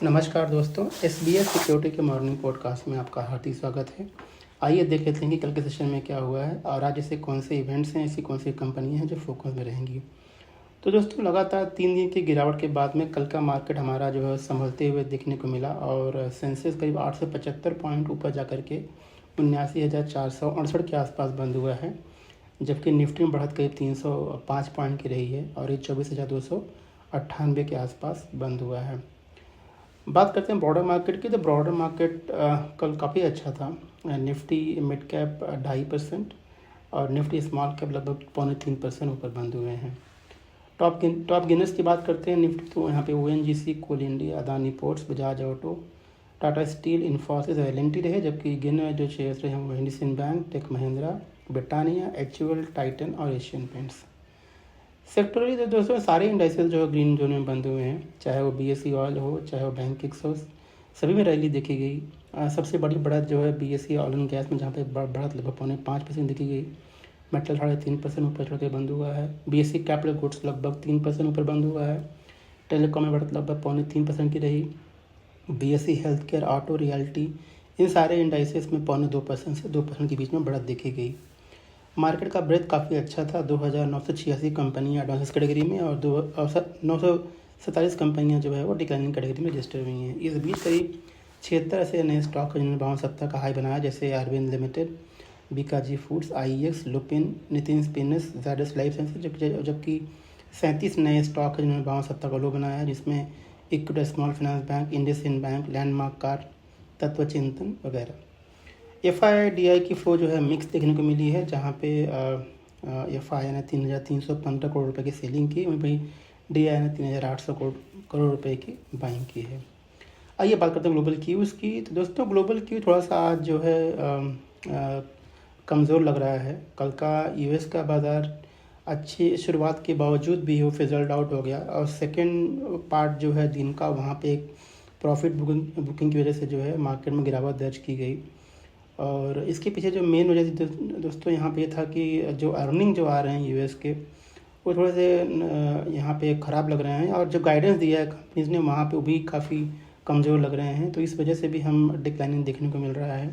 नमस्कार दोस्तों, SBS security के मॉर्निंग पॉडकास्ट में आपका हार्दिक स्वागत है। आइए देख लेते हैं कि कल के सेशन में क्या हुआ है और आज ऐसे कौन से इवेंट्स हैं, ऐसी कौन सी कंपनियां हैं जो फोकस में रहेंगी। तो दोस्तों, लगातार 3 दिन की गिरावट के बाद में कल का मार्केट हमारा जो है संभलते हुए देखने को मिला और सेंसेक्स करीब 875 पॉइंट ऊपर जा करके 79,468 के आसपास बंद हुआ है, जबकि निफ्टी में बढ़त करीब 305 पॉइंट की रही है और ये 24,298 के आसपास बंद हुआ है। बात करते हैं ब्रॉडर मार्केट की, तो ब्रॉडर मार्केट कल काफ़ी अच्छा था। निफ्टी मिड कैप 2.5% और निफ्टी स्मॉल कैप लगभग 2.3% ऊपर बंद हुए हैं। टॉप गेनर्स की बात करते हैं निफ्टी, तो यहाँ पे ONGC, Coal India, Adani Ports, Bajaj Auto, Tata Steel, Infosys और एल&टी रहे, जबकि गिनर जो शेयर्स रहे हैं वो IndusInd bank, Tech Mahindra, Britannia, HUL, Titan और एशियन पेंट्स। सेक्टरली तो दोस्तों सारे इंडाइसेस जो है ग्रीन जोन में बंद हुए हैं, चाहे वो बीएसई ऑयल हो, चाहे वो बैंकिक्स हो, सभी में रैली देखी गई। सबसे बड़ी बढ़त जो है बीएसई ऑयल एंड गैस में, जहाँ पे बढ़त लगभग 5.5% देखी गई। मेटल 3.5% ऊपर चढ़ के बंद हुआ है। बीएसई कैपिटल गुड्स लगभग 3% ऊपर बंद हुआ है। टेलीकॉम में बढ़त लगभग 3.5% की रही। BSE health care, auto, realty, इन सारे इंडाइसेस में 2.5% से 2% के बीच में बढ़त देखी गई। मार्केट का ब्रेथ काफ़ी अच्छा था। 2,986 कंपनियाँ एडवांसेस कैटेगरी में और 947 कंपनियाँ जो है वो डिक्लाइनिंग कैटेगरी में रजिस्टर हुई हैं। इस बीच करीब 76 ऐसे नए स्टॉक जिन्होंने 52 सप्ताह का हाई बनाया, जैसे Arvind Limited, Bikaji Foods, IEX, Lupin, Nitin Spinners, Zydus Life Sciences, जबकि 37 नए स्टॉक है जिन्होंने 52 सप्ताह का लो बनाया, जिसमें equity small finance bank, IndusInd bank, landmark car, तत्व चिंतन वगैरह। एफआईडीआई की फ्लो जो है मिक्स देखने को मिली है, जहाँ पे एफआई ने 3,315 करोड़ रुपए की सेलिंग की, वहीं डीआई ने 3,800 करोड़ रुपए की बाइंग की है। आइए बात करते हैं ग्लोबल क्यूज़ की। तो दोस्तों, ग्लोबल क्यू थोड़ा सा आज जो है कमज़ोर लग रहा है। कल का यूएस का बाज़ार अच्छी शुरुआत के बावजूद भी वो फिजल्ड आउट हो गया और सेकेंड पार्ट जो है दिन का, वहाँ पे एक प्रॉफिट बुकिंग की वजह से जो है मार्केट में गिरावट दर्ज की गई। और इसके पीछे जो मेन वजह थी दोस्तों यहाँ पे था कि जो अर्निंग जो आ रहे हैं यूएस के, वो थोड़े से यहाँ पे ख़राब लग रहे हैं और जो गाइडेंस दिया है कंपनीज ने वहाँ पे वो भी काफ़ी कमज़ोर लग रहे हैं। तो इस वजह से भी हम डिक्लाइनिंग देखने को मिल रहा है।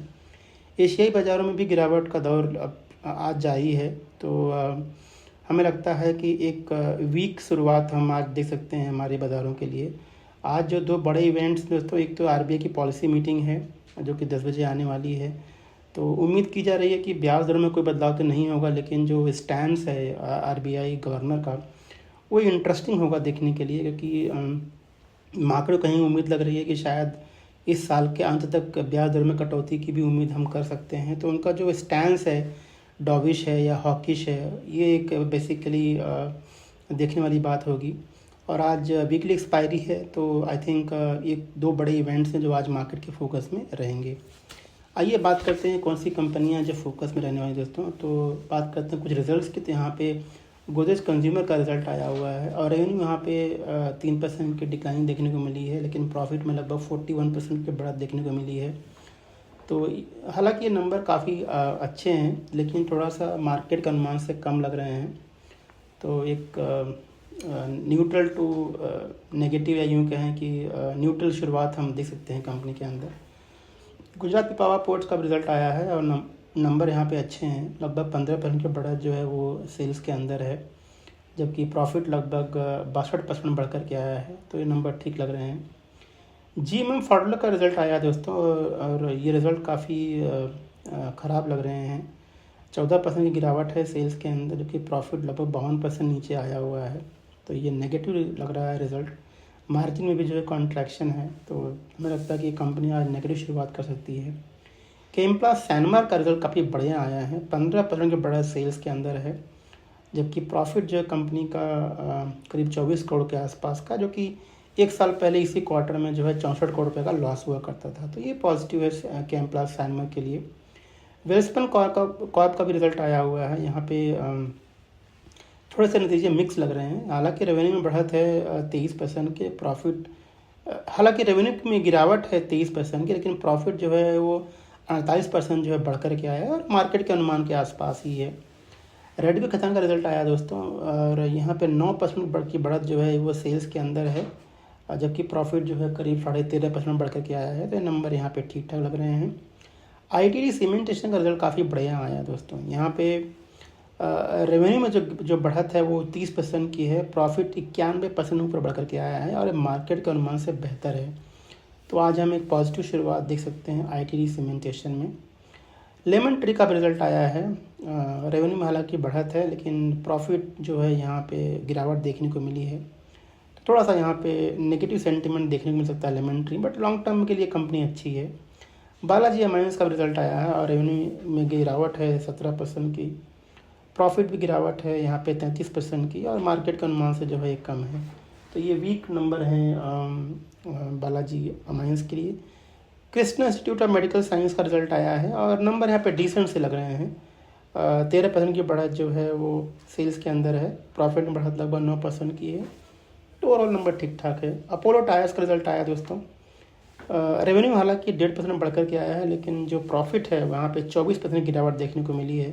एशियाई बाज़ारों में भी गिरावट का दौर अब आज जारी है। तो हमें लगता है कि एक वीक शुरुआत हम आज देख सकते हैं हमारे बाज़ारों के लिए। आज जो 2 बड़े इवेंट्स दोस्तों, एक तो आरबीआई की पॉलिसी मीटिंग है जो कि 10 बजे आने वाली है। तो उम्मीद की जा रही है कि ब्याज दरों में कोई बदलाव तो नहीं होगा, लेकिन जो स्टैंड है आरबीआई गवर्नर का, वो इंटरेस्टिंग होगा देखने के लिए, क्योंकि मार्केट कहीं उम्मीद लग रही है कि शायद इस साल के अंत तक ब्याज दरों में कटौती की भी उम्मीद हम कर सकते हैं। तो उनका जो स्टैंड है, डॉविश है या हॉकिश है, ये एक बेसिकली देखने वाली बात होगी। और आज वीकली एक्सपायरी है, तो आई थिंक ये 2 बड़े इवेंट्स हैं जो आज मार्केट के फोकस में रहेंगे। आइए बात करते हैं कौन सी कंपनियां जो फोकस में रहने वाली दोस्तों। तो बात करते हैं कुछ रिजल्ट्स की। तो यहाँ पे गोदरेज कंज्यूमर का रिजल्ट आया हुआ है और रेवेन्यू यहाँ पे 3% की डिक्लाइन देखने को मिली है, लेकिन प्रॉफिट में लगभग 41% की बढ़त देखने को मिली है। तो हालांकि ये नंबर काफ़ी अच्छे हैं, लेकिन थोड़ा सा मार्केट के अनुमान से कम लग रहे हैं। तो एक न्यूट्रल टू नेगेटिव, या यूँ कहें कि न्यूट्रल शुरुआत हम देख सकते हैं कंपनी के अंदर। गुजरात पिपावाव पोर्ट्स का रिजल्ट आया है और नंबर यहाँ पे अच्छे हैं। लगभग 15% की बढ़त जो है वो सेल्स के अंदर है, जबकि प्रॉफिट लगभग 62% बढ़ कर के आया है। तो ये नंबर ठीक लग रहे हैं। जीएमएम फॉर्मूला का रिज़ल्ट आया दोस्तों और ये रिज़ल्ट काफ़ी ख़राब लग रहे हैं। 14% की गिरावट है सेल्स के अंदर, जबकि प्रॉफिट लगभग 52% नीचे आया हुआ है। तो ये नेगेटिव लग रहा है रिज़ल्ट। मार्जिन में भी जो है कॉन्ट्रैक्शन है, तो हमें लगता है कि कंपनी आज नेगेटिव शुरुआत कर सकती है। केम्प्लास सैनमार का रिजल्ट काफ़ी बढ़िया आया है, 15% की बढ़त सेल्स के अंदर है, जबकि प्रॉफिट जो है कंपनी का करीब 24 करोड़ के आसपास का, जो कि 1 साल पहले इसी क्वार्टर में जो है 64 करोड़ रुपये का लॉस हुआ करता था। तो ये पॉजिटिव है केम्प्लास सैनमार के लिए। वेल्सपन कॉर्प का भी रिजल्ट आया हुआ है। यहाँ पे थोड़े से नतीजे मिक्स लग रहे हैं। हालांकि रेवेन्यू में बढ़त है 23% के, प्रॉफिट हालांकि रेवेन्यू में गिरावट है 23% की, लेकिन प्रॉफिट जो है वो 48% जो है बढ़कर के आया है और मार्केट के अनुमान के आसपास ही है। रेडमी का रिजल्ट आया दोस्तों और यहाँ पे 9% की बढ़त जो है वो सेल्स के अंदर है जबकि प्रॉफिट जो है करीब 13.5% बढ़ कर के आया है। तो ये नंबर यहाँ पे ठीक ठाक लग रहे हैं। ITD सीमेंटेशन का रिजल्ट काफ़ी बढ़िया आया दोस्तों। यहाँ पे रेवेन्यू में जो बढ़त है वो 30% की है, प्रॉफिट 91% ऊपर बढ़ कर के आया है और मार्केट के अनुमान से बेहतर है। तो आज हम एक पॉजिटिव शुरुआत देख सकते हैं ITD सीमेंटेशन में। लेमन ट्री का भी रिजल्ट आया है। रेवेन्यू में हालांकि बढ़त है, लेकिन प्रॉफिट जो है यहाँ पे गिरावट देखने को मिली है। तो थोड़ा सा यहाँ पे नेगेटिव सेंटिमेंट देखने को मिल सकता है lemon tree, but long term के लिए कंपनी अच्छी है। बालाजी अमाइंस का रिजल्ट आया है और रेवेन्यू में गिरावट है 17% की, प्रॉफिट भी गिरावट है यहाँ पे 33% की, और मार्केट के अनुमान से जो है एक कम है। तो ये वीक नंबर हैं बालाजी अमाइंस के लिए। Krishna institute of medical science का रिजल्ट आया है और नंबर यहाँ पे डिसेंट से लग रहे हैं। 13% की बढ़त जो है वो सेल्स के अंदर है, प्रॉफिट में बढ़त लगभग 9% की है। तो ओवरऑल नंबर ठीक ठाक है। अपोलो टायर्स का रिजल्ट आया दोस्तों। रेवेन्यू हालांकि 1.5% बढ़ कर के आया है, लेकिन जो प्रॉफिट है वहाँ पे 24% की गिरावट देखने को मिली है।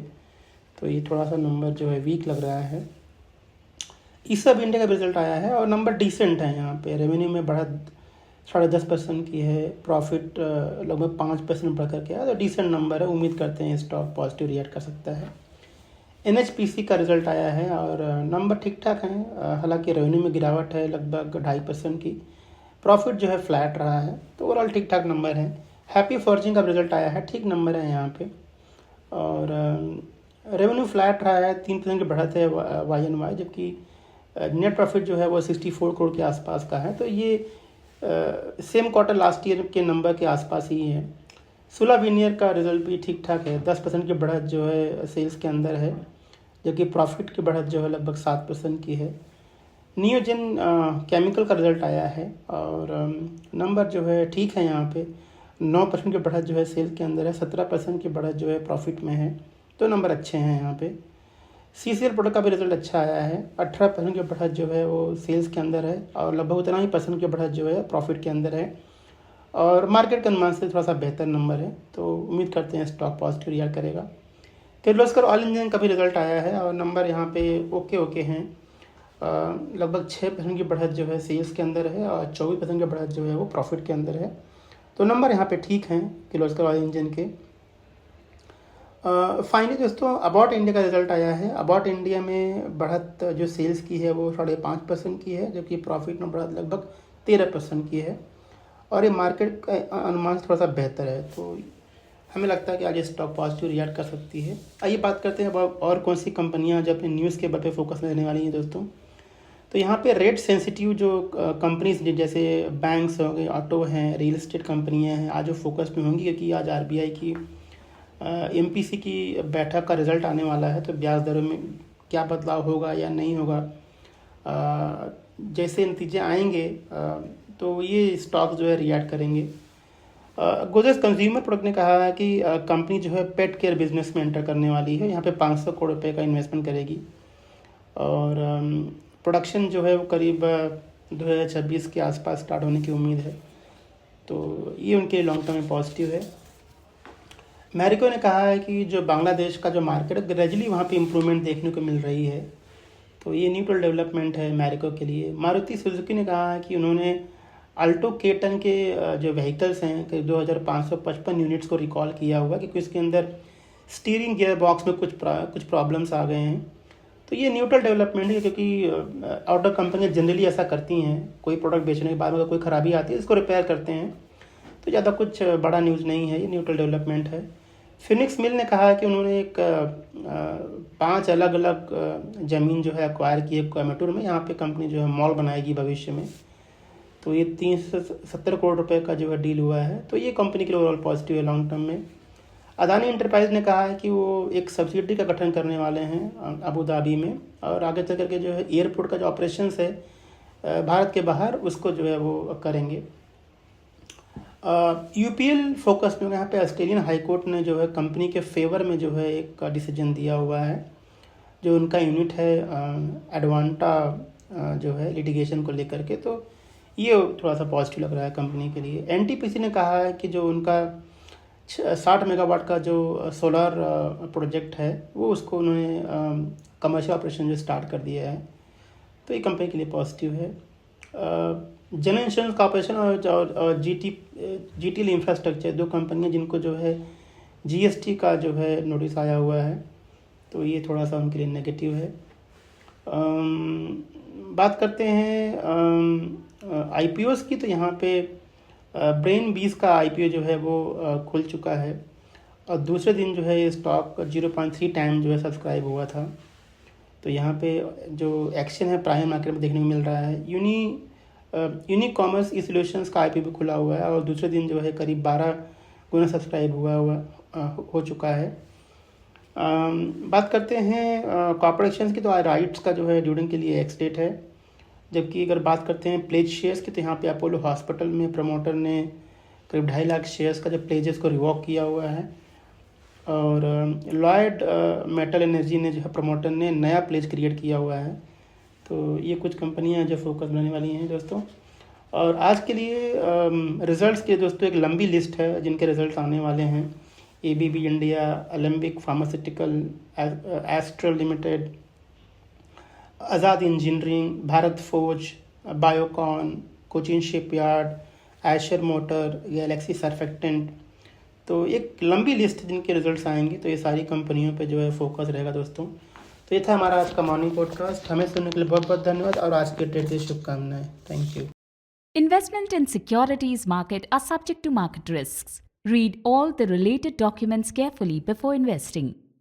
तो ये थोड़ा सा नंबर जो है वीक लग रहा है। ईसब इंडिया का रिजल्ट आया है और नंबर डिसेंट है। यहाँ पे रेवेन्यू में बढ़त 10.5% की है, प्रॉफिट लगभग 5% बढ़ कर के आया। तो डिसेंट नंबर है, उम्मीद करते हैं स्टॉक पॉजिटिव रिएक्ट कर सकता है। NHPC का रिजल्ट आया है और नंबर ठीक ठाक हैं। हालांकि रेवेन्यू में गिरावट है लगभग 2.5% की, प्रॉफिट जो है फ्लैट रहा है। तो ओवरऑल ठीक ठाक नंबर है। हैप्पी फॉर्जिंग का रिजल्ट आया है, ठीक नंबर है यहाँ पे। और रेवेन्यू फ्लैट रहा है, 3% की बढ़त है YoY, जबकि नेट प्रॉफिट जो है वो 64 करोड़ के आसपास का है। तो ये सेम क्वार्टर लास्ट ईयर के नंबर के आसपास ही है। सुला वीनियर का रिजल्ट भी ठीक ठाक है, 10% की बढ़त जो है सेल्स के अंदर है, जबकि प्रॉफिट की बढ़त जो है लगभग 7% की है। नियोजन केमिकल का रिजल्ट आया है और नंबर जो है ठीक है। यहाँ पे 9% की बढ़त जो है सेल्स के अंदर है, 17% की बढ़त जो है प्रॉफिट में है। तो नंबर अच्छे हैं यहाँ पे। CCL प्रोडक्ट का भी रिजल्ट अच्छा आया है, 18% की बढ़त जो है वो सेल्स के अंदर है और लगभग उतना ही % की बढ़त जो है प्रॉफिट के अंदर है, और मार्केट के अनुमान से थोड़ा सा बेहतर नंबर है। तो उम्मीद करते हैं स्टॉक पॉजिटिव रिएक्ट करेगा। किर्लोस्कर ऑयल इंजन का भी रिजल्ट आया है और नंबर यहाँ पे ओके हैं। लगभग 6% की बढ़त जो है सेल्स के अंदर है और 24% की बढ़त जो है वो प्रॉफिट के अंदर है। तो नंबर यहाँ पे ठीक हैं किर्लोस्कर ऑयल इंजन के। फाइनली दोस्तों अबाउट इंडिया का रिजल्ट आया है। अबाउट इंडिया में बढ़त जो सेल्स की है वो 5.5% की है, जबकि प्रॉफिट में बढ़त लगभग 13% की है, और ये मार्केट का अनुमान से थोड़ा सा बेहतर है। तो हमें लगता है कि आज स्टॉक पॉजिटिव रिएक्ट कर सकती है। आइए बात करते हैं अब और कौन सी कंपनियां जो अपने न्यूज़ के बल पे फोकस लेने वाली हैं दोस्तों। तो यहाँ पे रेट सेंसिटिव जो कंपनीज जैसे बैंक्स हो गए, ऑटो हैं, रियल एस्टेट कंपनियाँ हैं, आज वो फोकस में होंगी, क्योंकि आज RBI की MPC की बैठक का रिजल्ट आने वाला है। तो ब्याज दरों में क्या बदलाव होगा या नहीं होगा, जैसे नतीजे आएंगे तो ये स्टॉक जो है रिएक्ट करेंगे। गोदरेज कंज्यूमर प्रोडक्ट ने कहा है कि कंपनी जो है पेट केयर बिजनेस में एंटर करने वाली है। यहाँ पे 500 करोड़ रुपए का इन्वेस्टमेंट करेगी और प्रोडक्शन जो है वो करीब 2026 के आसपास स्टार्ट होने की उम्मीद है। तो ये उनके लॉन्ग टर्म में पॉजिटिव है। मैरिको ने कहा है कि जो बांग्लादेश का जो मार्केट है ग्रेजुअली वहाँ पे इम्प्रूवमेंट देखने को मिल रही है। तो ये न्यूट्रल डेवलपमेंट है मैरिको के लिए। मारुति सुजुकी ने कहा है कि उन्होंने अल्टो K10 के जो व्हीकल्स हैं करीब 2555 यूनिट्स को रिकॉल किया हुआ, क्योंकि इसके अंदर स्टीयरिंग गियर बॉक्स में कुछ प्रॉब्लम्स आ गए हैं। तो ये न्यूट्रल डेवलपमेंट है, क्योंकि ऑटो कंपनियाँ जनरली ऐसा करती हैं, कोई प्रोडक्ट बेचने के बाद अगर कोई ख़राबी आती है इसको रिपेयर करते हैं। तो ज़्यादा कुछ बड़ा न्यूज़ नहीं है, ये न्यूट्रल डेवलपमेंट है। फिनिक्स मिल ने कहा है कि उन्होंने एक 5 अलग अलग ज़मीन जो है एक्वायर की है कोयम्बटूर में। यहाँ पे कंपनी जो है मॉल बनाएगी भविष्य में। तो ये 370 करोड़ रुपए का जो है डील हुआ है। तो ये कंपनी के लिए ओवरऑल पॉजिटिव है लॉन्ग टर्म में। अदानी एंटरप्राइज ने कहा है कि वो एक सब्सिडी का गठन करने वाले हैं अबू धाबी में, और आगे चल करके जो है एयरपोर्ट का जो ऑपरेशंस है भारत के बाहर उसको जो है वो करेंगे। UPL फोकस में यहाँ पे ऑस्ट्रेलियन हाई कोर्ट ने जो है कंपनी के फेवर में जो है एक डिसीजन दिया हुआ है। जो उनका यूनिट है एडवांटा जो है लिटिगेशन को लेकर के, तो ये थोड़ा सा पॉजिटिव लग रहा है कंपनी के लिए। NTPC ने कहा है कि जो उनका 60 मेगावाट का जो सोलर प्रोजेक्ट है वो उसको उन्होंने कमर्शियल ऑपरेशन जो स्टार्ट कर दिया है। तो ये कंपनी के लिए पॉजिटिव है। जन इंश्योरेंस कॉर्पोरेशन और जीटीएल इंफ्रास्ट्रक्चर, दो कंपनियां जिनको जो है जीएसटी का जो है नोटिस आया हुआ है, तो ये थोड़ा सा उनके लिए नेगेटिव है। बात करते हैं आईपीओस की, तो यहाँ पे ब्रेन 20 का आईपीओ जो है वो खुल चुका है और दूसरे दिन जो है ये स्टॉक 0.3 टाइम जो है सब्सक्राइब हुआ था। तो यहाँ पे जो एक्शन है प्राइम मार्केट में देखने को मिल रहा है। यूनिक कॉमर्स ई सॉल्यूशंस का आईपीओ भी खुला हुआ है और दूसरे दिन जो है करीब 12 गुना सब्सक्राइब हो चुका है। बात करते हैं कॉर्पोरेशन की, तो राइट्स का जो है ड्यूरिंग के लिए एक्स डेट है। जबकि अगर बात करते हैं प्लेज शेयर्स की, तो यहाँ पे अपोलो हॉस्पिटल में प्रमोटर ने करीब 2.5 लाख शेयर्स का जो प्लेजेस को रिवॉक किया हुआ है और लॉयड मेटल एनर्जी ने जो है प्रमोटर ने नया प्लेज क्रिएट किया हुआ है। तो ये कुछ कंपनियां जो फोकस बनने वाली हैं दोस्तों। और आज के लिए रिजल्ट्स के दोस्तों एक लंबी लिस्ट है जिनके रिजल्ट्स आने वाले हैं। ABB India, Alembic Pharmaceutical, Astral Limited, Azad Engineering, Bharat Forge, Biocon, Cochin Shipyard, Eicher Motor, Galaxy Surfactant. तो एक लंबी लिस्ट जिनके रिजल्ट्स आएंगे, तो ये सारी कंपनियों पे जो है फोकस रहेगा दोस्तों। तो ये था हमारा आज का मॉर्निंग पॉडकास्ट। हमें सुनने के लिए बहुत बहुत धन्यवाद और आज के डेट से शुभकामनाएं। Thank you. Investment in securities market are subject to market risks. Read all the related documents carefully before investing.